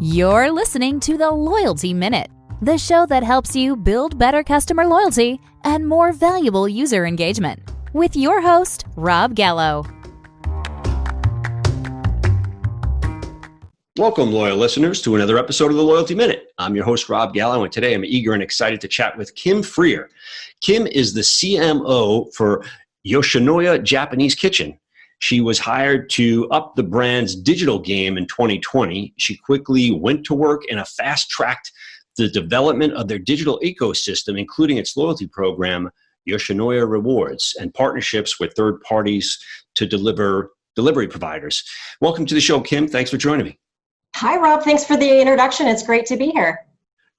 You're listening to the Loyalty Minute, the show that helps you build better customer loyalty and more valuable user engagement. With your host, Rob Gallo. Welcome, loyal listeners, to another episode of the Loyalty Minute. I'm your host, Rob Gallo, and today I'm eager and excited to chat with Kim Freer. Kim is the CMO for Yoshinoya Japanese Kitchen. She was hired to up the brand's digital game in 2020. She quickly went to work and fast-tracked the development of their digital ecosystem, including its loyalty program, Yoshinoya Rewards, and partnerships with third parties to delivery providers. Welcome to the show, Kim. Thanks for joining me. Hi, Rob. Thanks for the introduction. It's great to be here.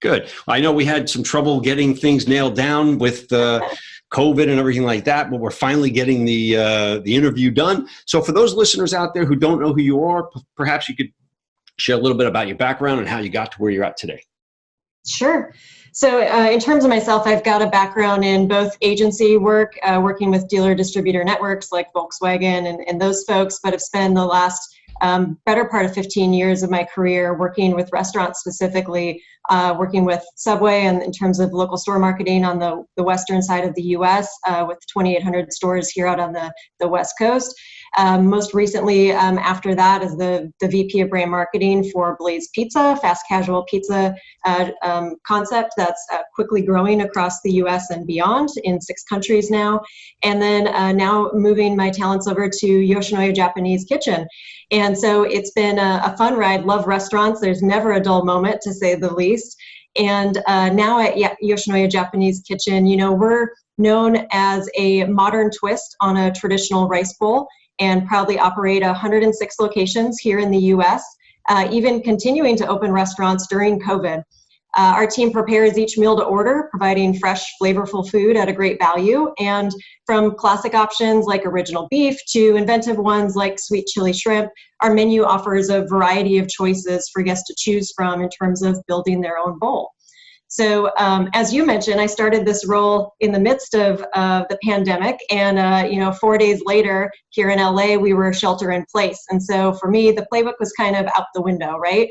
Good. I know we had some trouble getting things nailed down with COVID and everything like that, but we're finally getting the interview done. So for those listeners out there who don't know who you are, perhaps you could share a little bit about your background and how you got to where you're at today. Sure. So in terms of myself, I've got a background in both agency work, working with dealer distributor networks like Volkswagen and those folks, but have spent the last better part of 15 years of my career working with restaurants, specifically working with Subway and in terms of local store marketing on the western side of the U.S. With 2,800 stores here out on the West Coast. Most recently, after that, as the VP of Brand Marketing for Blaze Pizza, fast casual pizza concept that's quickly growing across the U.S. and beyond in 6 countries now. And then now moving my talents over to Yoshinoya Japanese Kitchen. And so it's been a fun ride. Love restaurants. There's never a dull moment, to say the least. And now at Yoshinoya Japanese Kitchen, you know, we're known as a modern twist on a traditional rice bowl, and proudly operate 106 locations here in the U.S., even continuing to open restaurants during COVID. Our team prepares each meal to order, providing fresh, flavorful food at a great value. And from classic options like original beef to inventive ones like sweet chili shrimp, our menu offers a variety of choices for guests to choose from in terms of building their own bowl. So as you mentioned, I started this role in the midst of the pandemic, and 4 days later here in LA, we were shelter in place. And so for me, the playbook was kind of out the window, right?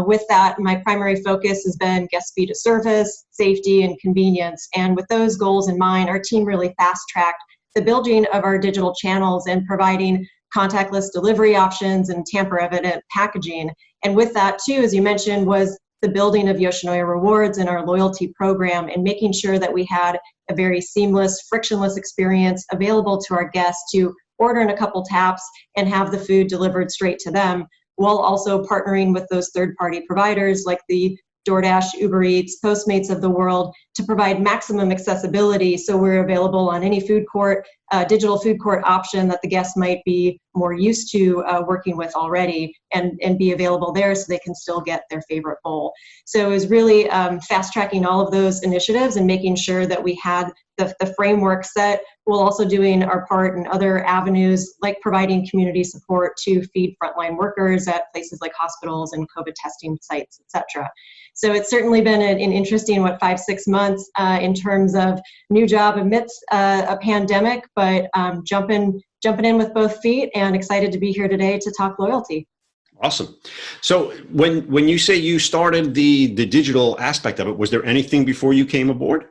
With that, my primary focus has been guest speed of service, safety, and convenience. And with those goals in mind, our team really fast-tracked the building of our digital channels and providing contactless delivery options and tamper-evident packaging. And with that, too, as you mentioned, was the building of Yoshinoya Rewards and our loyalty program, and making sure that we had a very seamless, frictionless experience available to our guests to order in a couple taps and have the food delivered straight to them, while also partnering with those third-party providers like the DoorDash, Uber Eats, Postmates of the world to provide maximum accessibility. So we're available on any food court, digital food court option that the guests might be more used to working with already, and be available there so they can still get their favorite bowl. So it was really fast tracking all of those initiatives and making sure that we had the framework set, while also doing our part in other avenues like providing community support to feed frontline workers at places like hospitals and COVID testing sites, etc. So it's certainly been an interesting, 5-6 months in terms of new job amidst a pandemic, but jumping in with both feet, and excited to be here today to talk loyalty. Awesome. So when you say you started the digital aspect of it, was there anything before you came aboard?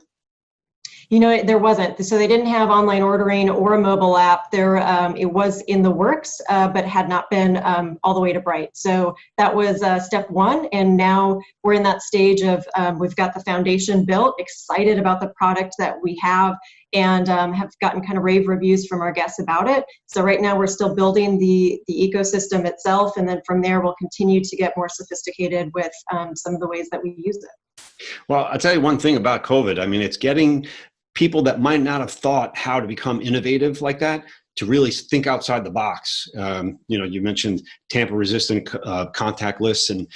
You know, there wasn't. So they didn't have online ordering or a mobile app. It was in the works, but had not been all the way to Bright. So that was step one. And now we're in that stage of we've got the foundation built, excited about the product that we have, and have gotten kind of rave reviews from our guests about it. So right now we're still building the ecosystem itself. And then from there, we'll continue to get more sophisticated with some of the ways that we use it. Well, I'll tell you one thing about COVID. I mean, it's getting people that might not have thought how to become innovative like that to really think outside the box. You mentioned tamper-resistant contactless, and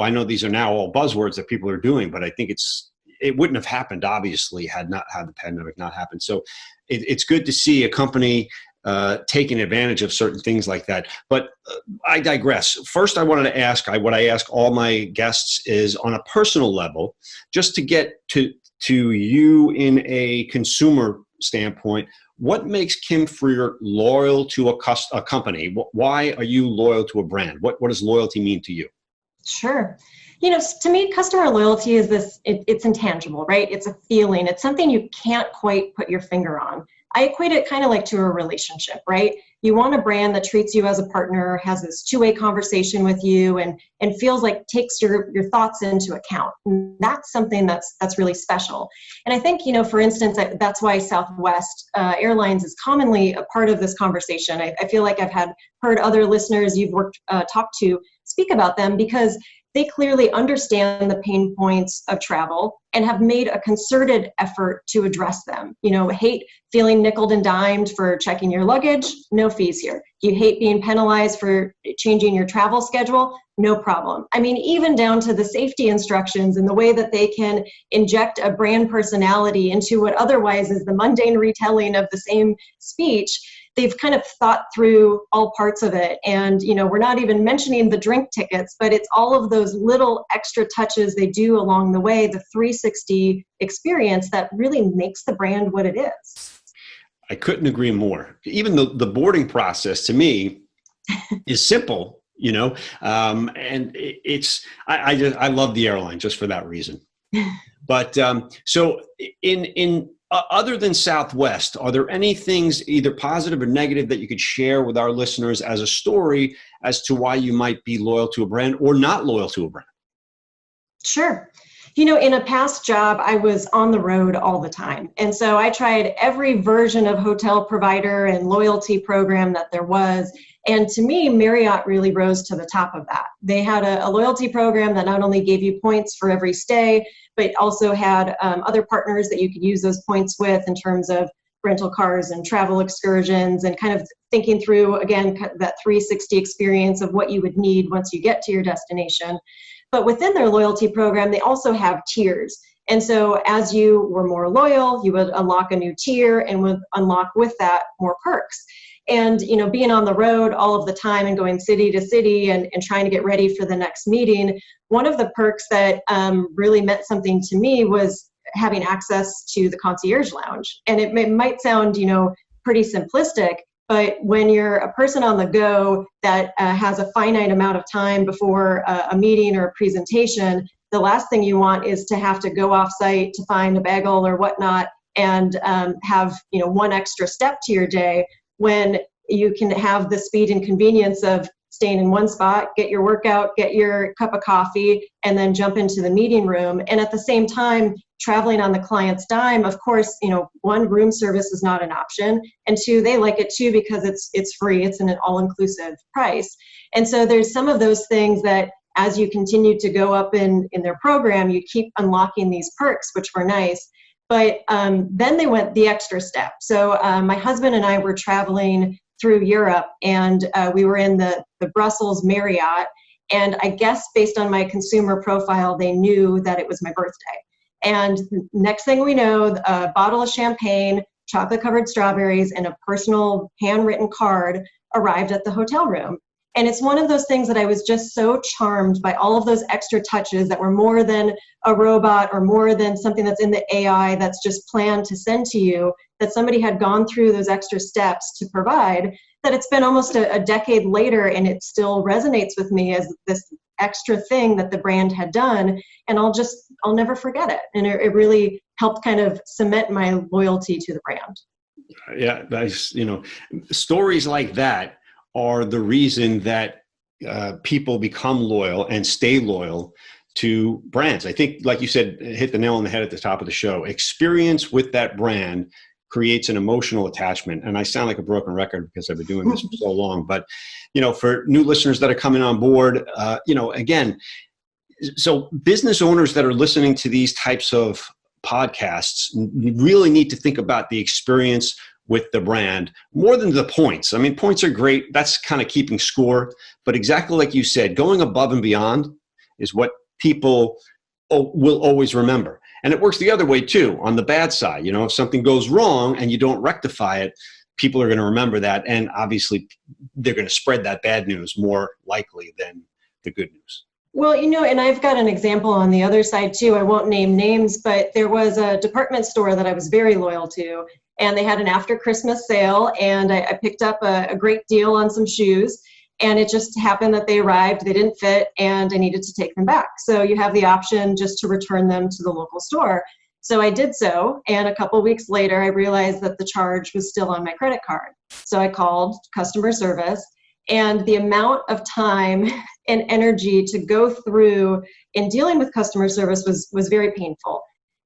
I know these are now all buzzwords that people are doing, but I think it wouldn't have happened, obviously, had the pandemic not happened. So it's good to see a company taking advantage of certain things like that. But I digress. First, I wanted to ask, what I ask all my guests is, on a personal level, just to get to you in a consumer standpoint, what makes Kim Freer loyal to a company? Why are you loyal to a brand? What does loyalty mean to you? Sure. To me, customer loyalty is it's intangible, right? It's a feeling. It's something you can't quite put your finger on. I equate it kind of like to a relationship, right? You want a brand that treats you as a partner, has this two-way conversation with you, and feels like takes your thoughts into account. And that's something that's really special. And I think, for instance, that's why Southwest Airlines is commonly a part of this conversation. I feel like I've heard other listeners you've talked to speak about them, because they clearly understand the pain points of travel and have made a concerted effort to address them. Hate feeling nickeled and dimed for checking your luggage, no fees here. You hate being penalized for changing your travel schedule, no problem. I mean, even down to the safety instructions and the way that they can inject a brand personality into what otherwise is the mundane retelling of the same speech. They've kind of thought through all parts of it. And, we're not even mentioning the drink tickets, but it's all of those little extra touches they do along the way, the 360 experience that really makes the brand what it is. I couldn't agree more. Even the boarding process to me is simple, and I love the airline just for that reason. But so in other than Southwest, are there any things either positive or negative that you could share with our listeners as a story as to why you might be loyal to a brand or not loyal to a brand? Sure. In a past job, I was on the road all the time. And so I tried every version of hotel provider and loyalty program that there was. And to me, Marriott really rose to the top of that. They had a loyalty program that not only gave you points for every stay, but also had other partners that you could use those points with in terms of rental cars and travel excursions, and kind of thinking through, again, that 360 experience of what you would need once you get to your destination. But within their loyalty program, they also have tiers. And so as you were more loyal, you would unlock a new tier and would unlock with that more perks. And, being on the road all of the time and going city to city and trying to get ready for the next meeting, one of the perks that really meant something to me was having access to the concierge lounge. And it might sound, pretty simplistic, but when you're a person on the go that has a finite amount of time before a meeting or a presentation, the last thing you want is to have to go off site to find a bagel or whatnot and have, one extra step to your day, when you can have the speed and convenience of staying in one spot, get your workout, get your cup of coffee, and then jump into the meeting room. And at the same time, traveling on the client's dime, of course, one, room service is not an option. And two, they like it too because it's free. It's an all-inclusive price. And so there's some of those things that as you continue to go up in their program, you keep unlocking these perks, which were nice. But then they went the extra step. So my husband and I were traveling through Europe, and we were in the Brussels Marriott. And I guess based on my consumer profile, they knew that it was my birthday. And next thing we know, a bottle of champagne, chocolate-covered strawberries, and a personal handwritten card arrived at the hotel room. And it's one of those things that I was just so charmed by, all of those extra touches that were more than a robot or more than something that's in the AI that's just planned to send to you, that somebody had gone through those extra steps to provide, that it's been almost a decade later and it still resonates with me as this extra thing that the brand had done. And I'll never forget it. And it really helped kind of cement my loyalty to the brand. Yeah, that's, stories like that are the reason that people become loyal and stay loyal to brands. I think, like you said, hit the nail on the head at the top of the show. Experience with that brand creates an emotional attachment. And I sound like a broken record because I've been doing this for so long. But, for new listeners that are coming on board, again, so business owners that are listening to these types of podcasts really need to think about the experience with the brand more than the points. I mean, points are great. That's kind of keeping score. But exactly like you said, going above and beyond is what people will always remember. And it works the other way too, on the bad side. If something goes wrong and you don't rectify it, people are going to remember that. And obviously, they're going to spread that bad news more likely than the good news. Well, and I've got an example on the other side too. I won't name names, but there was a department store that I was very loyal to, and they had an after Christmas sale, and I picked up a great deal on some shoes. And it just happened that they arrived, they didn't fit, and I needed to take them back. So you have the option just to return them to the local store. So I did so, and a couple weeks later, I realized that the charge was still on my credit card. So I called customer service, and the amount of time and energy to go through in dealing with customer service was very painful.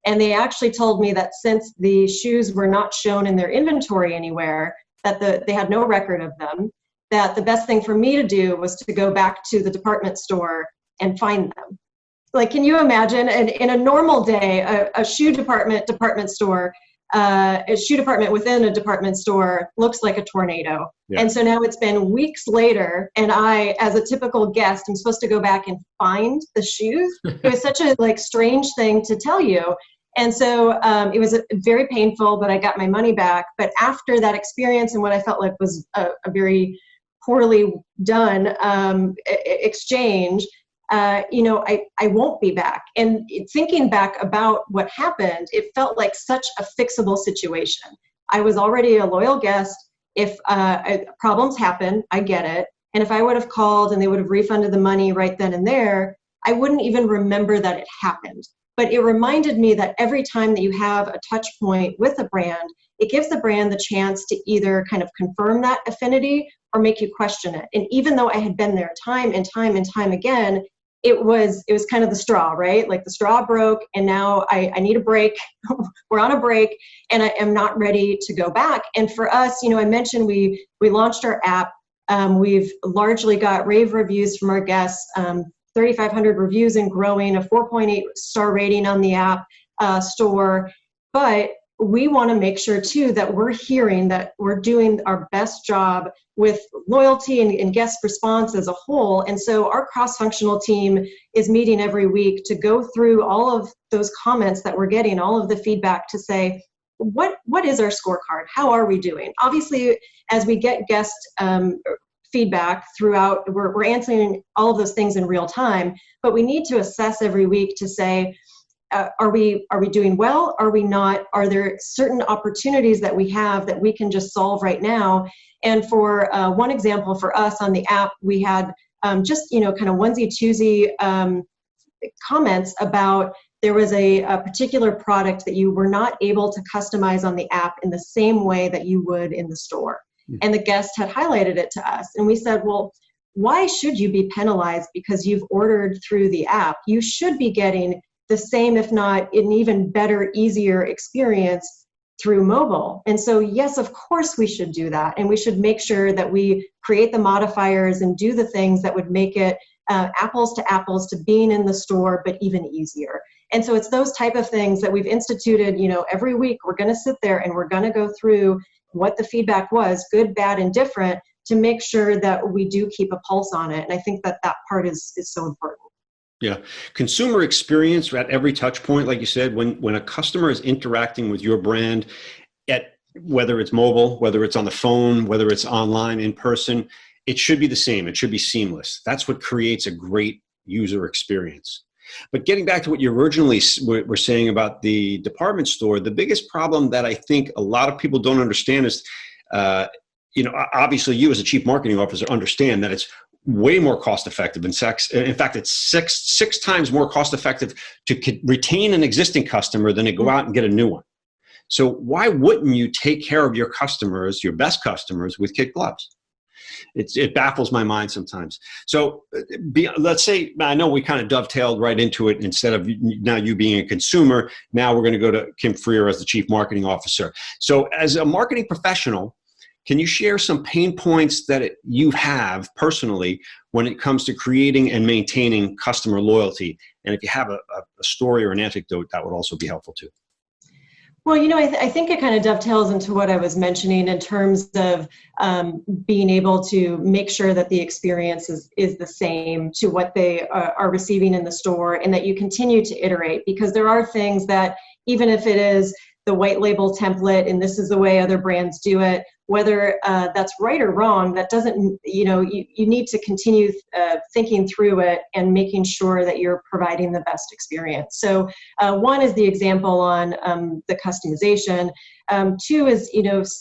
And they actually told me that since the shoes were not shown in their inventory anywhere, that they had no record of them, that the best thing for me to do was to go back to the department store and find them. Like, can you imagine in a normal day, a shoe department store, a shoe department within a department store looks like a tornado. Yeah. And so now it's been weeks later, and I, as a typical guest, I'm supposed to go back and find the shoes. It was such a strange thing to tell you. And so it was very painful, but I got my money back. But after that experience and what I felt like was a very poorly done exchange, I won't be back. And thinking back about what happened, it felt like such a fixable situation. I was already a loyal guest. If problems happen, I get it. And if I would have called and they would have refunded the money right then and there, I wouldn't even remember that it happened. But it reminded me that every time that you have a touch point with a brand, it gives the brand the chance to either kind of confirm that affinity or make you question it. And even though I had been there time and time and time again, it was kind of the straw, right? Like the straw broke, and now I need a break. We're on a break, and I am not ready to go back. And for us, I mentioned we launched our app. We've largely got rave reviews from our guests, 3,500 reviews and growing, a 4.8 star rating on the app store. But we want to make sure too that we're hearing that we're doing our best job with loyalty and guest response as a whole. And so our cross-functional team is meeting every week to go through all of those comments that we're getting, all of the feedback, to say, what is our scorecard? How are we doing? Obviously, as we get guest feedback throughout, we're answering all of those things in real time, but we need to assess every week to say, are we doing well? Are we not? Are there certain opportunities that we have that we can just solve right now? And for one example, for us on the app, we had just kind of onesie-twosie comments about there was a particular product that you were not able to customize on the app in the same way that you would in the store. And the guest had highlighted it to us. And we said, well, why should you be penalized because you've ordered through the app? You should be getting the same, if not an even better, easier experience through mobile. And so, yes, of course we should do that. And we should make sure that we create the modifiers and do the things that would make it apples to apples to being in the store, but even easier. And so it's those type of things that we've instituted, every week we're going to sit there and we're going to go through what the feedback was, good, bad, and different, to make sure that we do keep a pulse on it. And I think that part is so important. Yeah. Consumer experience at every touch point, like you said, when a customer is interacting with your brand, whether it's mobile, whether it's on the phone, whether it's online, in person, it should be the same. It should be seamless. That's what creates a great user experience. But getting back to what you originally were saying about the department store, the biggest problem that I think a lot of people don't understand is, obviously you as a chief marketing officer understand that it's way more cost effective. In fact, it's six times more cost effective to retain an existing customer than to go out and get a new one. So why wouldn't you take care of your customers, your best customers, with kid gloves? It baffles my mind sometimes. So let's say, I know we kind of dovetailed right into it. Instead of now you being a consumer, now we're going to go to Kim Freer as the chief marketing officer. So as a marketing professional, can you share some pain points that you have personally when it comes to creating and maintaining customer loyalty? And if you have a story or an anecdote, that would also be helpful too. Well, I think it kind of dovetails into what I was mentioning in terms of being able to make sure that the experience is the same to what they are receiving in the store, and that you continue to iterate, because there are things that, even if it is the white label template and this is the way other brands do it, whether that's right or wrong, that doesn't, you need to continue thinking through it and making sure that you're providing the best experience. So one is the example on the customization. Two is,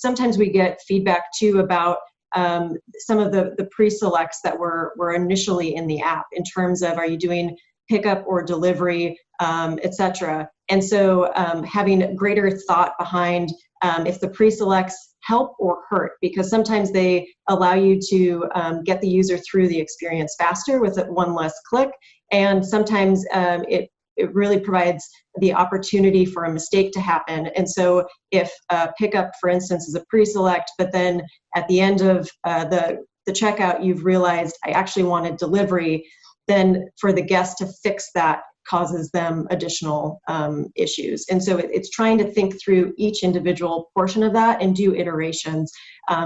sometimes we get feedback too about some of the pre-selects that were initially in the app in terms of, are you doing pickup or delivery, et cetera. And so having greater thought behind if the pre-selects help or hurt, because sometimes they allow you to get the user through the experience faster with one less click. And sometimes it really provides the opportunity for a mistake to happen. And so if pickup, for instance, is a pre-select, but then at the end of the checkout, you've realized I actually wanted delivery, then for the guest to fix that causes them additional issues. And so it's trying to think through each individual portion of that and do iterations.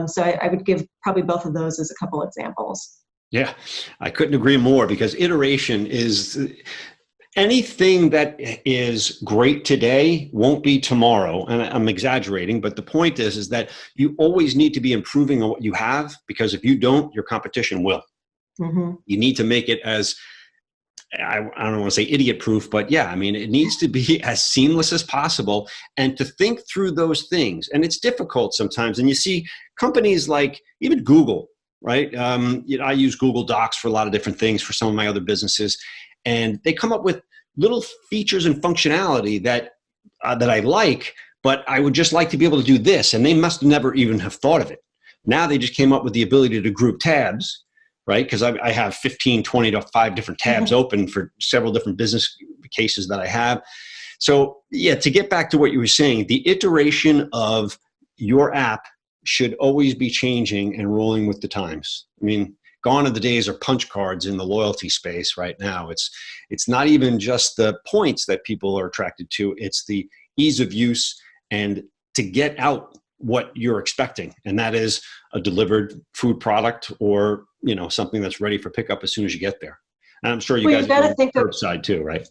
So I would give probably both of those as a couple examples. Yeah, I couldn't agree more, because iteration is anything that is great today won't be tomorrow. And I'm exaggerating, but the point is that you always need to be improving on what you have, because if you don't, your competition will. Mm-hmm. You need to make it as, I don't want to say idiot proof, but yeah, I mean, it needs to be as seamless as possible, and to think through those things. And it's difficult sometimes. And you see companies like even Google, right? I use Google Docs for a lot of different things for some of my other businesses, and they come up with little features and functionality that I like, but I would just like to be able to do this. And they must never even have thought of it. Now they just came up with the ability to group tabs, right? Because I have 15, 20 to 5 different tabs open for several different business cases that I have. So yeah, to get back to what you were saying, the iteration of your app should always be changing and rolling with the times. I mean, gone are the days of punch cards in the loyalty space right now. It's not even just the points that people are attracted to, it's the ease of use and to get out what you're expecting. And that is a delivered food product, or, something that's ready for pickup as soon as you get there. And I'm sure you guys are doing curbside too, right?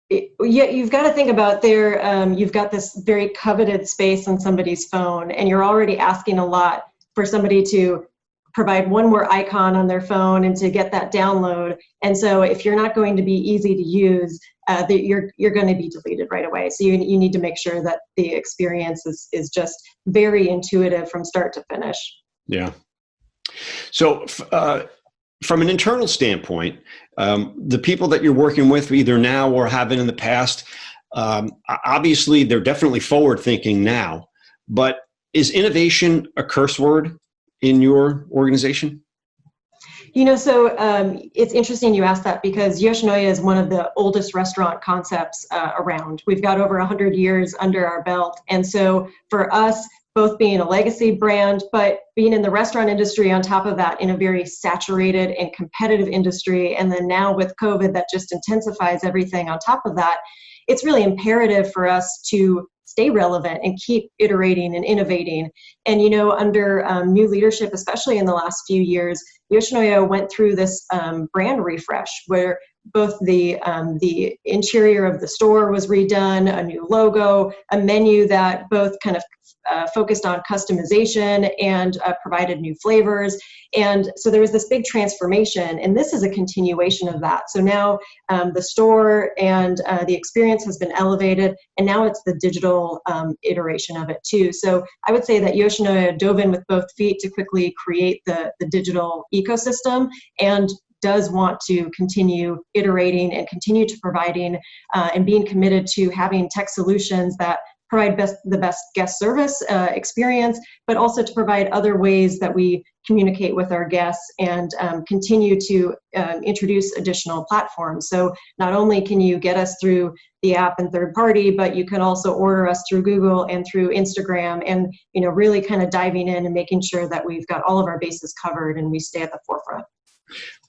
Yeah, you've got to think about you've got this very coveted space on somebody's phone, and you're already asking a lot for somebody to provide one more icon on their phone and to get that download. And so if you're not going to be easy to use, you're going to be deleted right away. So you need to make sure that the experience is just very intuitive from start to finish. Yeah. So from an internal standpoint, the people that you're working with either now or have been in the past, obviously they're definitely forward thinking now, but is innovation a curse word in your organization? So it's interesting you asked that, because Yoshinoya is one of the oldest restaurant concepts around. We've got over 100 years under our belt. And so for us, both being a legacy brand, but being in the restaurant industry on top of that, in a very saturated and competitive industry, and then now with COVID that just intensifies everything on top of that, it's really imperative for us to stay relevant and keep iterating and innovating. And, under new leadership, especially in the last few years, Yoshinoya went through this brand refresh where both the interior of the store was redone, a new logo, a menu that both kind of focused on customization and provided new flavors. And so there was this big transformation, and this is a continuation of that. So now the store and the experience has been elevated, and now it's the digital iteration of it too. So I would say that Yoshinoya dove in with both feet to quickly create the digital ecosystem, and does want to continue iterating and continue to providing and being committed to having tech solutions that provide the best guest service experience, but also to provide other ways that we communicate with our guests and continue to introduce additional platforms. So not only can you get us through the app and third party, but you can also order us through Google and through Instagram, and really kind of diving in and making sure that we've got all of our bases covered and we stay at the forefront.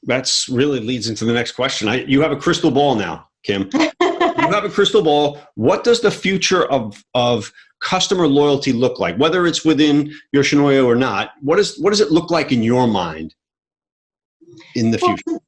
That's really leads into the next question. You have a crystal ball now, Kim. You have a crystal ball. What does the future of customer loyalty look like? Whether it's within Yoshinoya or not, what does it look like in your mind in the future? Well,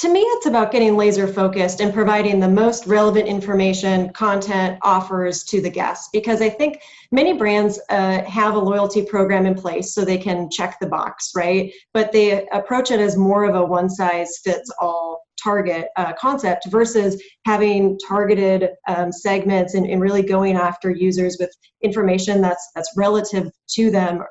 to me, it's about getting laser focused and providing the most relevant information, content, offers to the guests. Because I think many brands have a loyalty program in place so they can check the box, right? But they approach it as more of a one-size-fits-all target concept versus having targeted segments and really going after users with information that's relative to them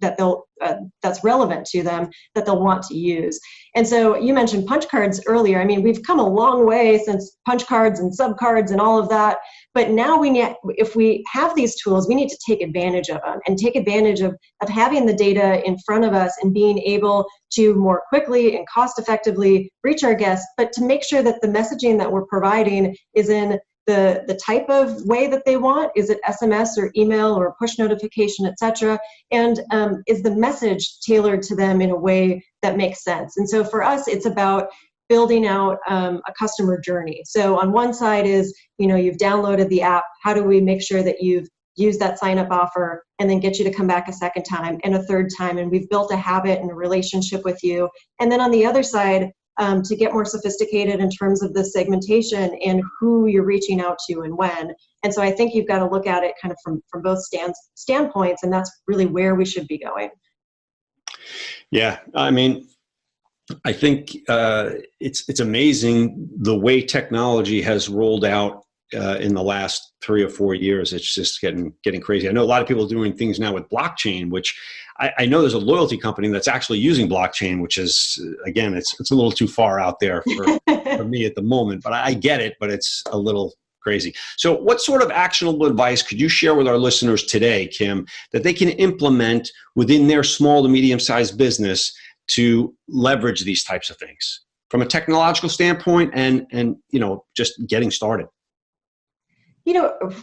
that's relevant to them that they'll want to use. And so you mentioned punch cards earlier. I mean, we've come a long way since punch cards and sub cards and all of that. But now if we have these tools, we need to take advantage of them and take advantage of having the data in front of us and being able to more quickly and cost effectively reach our guests, but to make sure that the messaging that we're providing is in the type of way that they want. Is it SMS or email or push notification, etc.? And is the message tailored to them in a way that makes sense? And so for us, it's about building out a customer journey. So on one side is, you've downloaded the app. How do we make sure that you've used that sign up offer and then get you to come back a second time and a third time? And we've built a habit and a relationship with you. And then on the other side, to get more sophisticated in terms of the segmentation and who you're reaching out to and when. And so I think you've got to look at it kind of from both standpoints, and that's really where we should be going. Yeah, I mean, I think it's amazing the way technology has rolled out in the last 3 or 4 years. It's just getting crazy. I know a lot of people are doing things now with blockchain, which I know there's a loyalty company that's actually using blockchain, which is, again, it's a little too far out there for me at the moment, but I get it, but it's a little crazy. So what sort of actionable advice could you share with our listeners today, Kim, that they can implement within their small to medium-sized business to leverage these types of things from a technological standpoint and just getting started?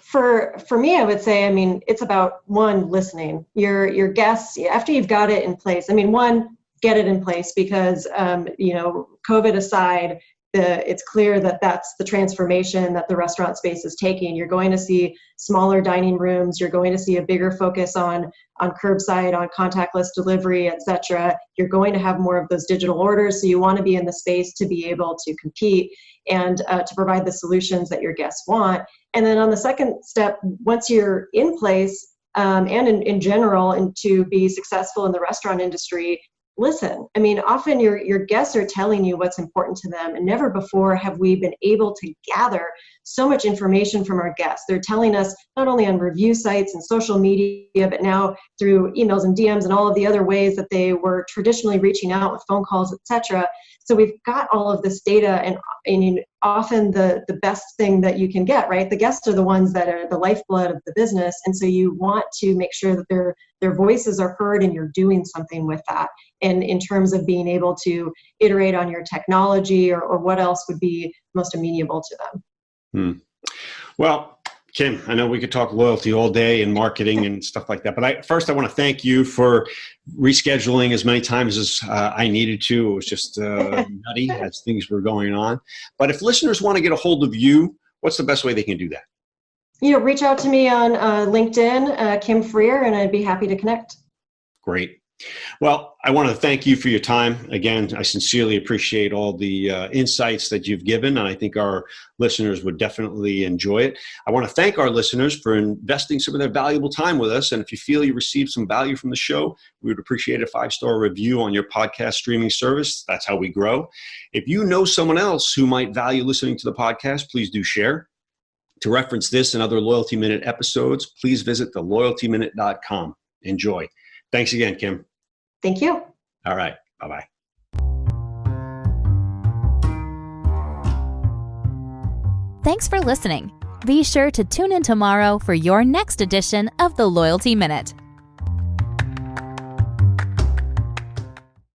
For me, I would say, it's about one, listening. Your guests, after you've got it in place, one, get it in place because, COVID aside, it's clear that that's the transformation that the restaurant space is taking. You're going to see smaller dining rooms. You're going to see a bigger focus on curbside, on contactless delivery, et cetera. You're going to have more of those digital orders. So you want to be in the space to be able to compete and to provide the solutions that your guests want. And then on the second step, once you're in place and in general, and to be successful in the restaurant industry, listen. Often your guests are telling you what's important to them, and never before have we been able to gather so much information from our guests. They're telling us not only on review sites and social media, but now through emails and DMs and all of the other ways that they were traditionally reaching out with phone calls, etc. So we've got all of this data, and often the best thing that you can get, right? The guests are the ones that are the lifeblood of the business, and so you want to make sure that their voices are heard and you're doing something with that. And in terms of being able to iterate on your technology or what else would be most amenable to them. Well, Kim, I know we could talk loyalty all day and marketing and stuff like that, but first I want to thank you for rescheduling as many times as I needed to. It was just nutty as things were going on. But if listeners want to get a hold of you, what's the best way they can do that? Reach out to me on LinkedIn, Kim Freer, and I'd be happy to connect. Great. Well, I want to thank you for your time. Again, I sincerely appreciate all the insights that you've given, and I think our listeners would definitely enjoy it. I want to thank our listeners for investing some of their valuable time with us, and if you feel you received some value from the show, we would appreciate a 5-star review on your podcast streaming service. That's how we grow. If you know someone else who might value listening to the podcast, please do share. To reference this and other Loyalty Minute episodes, please visit theloyaltyminute.com. Enjoy. Thanks again, Kim. Thank you. All right. Bye-bye. Thanks for listening. Be sure to tune in tomorrow for your next edition of the Loyalty Minute.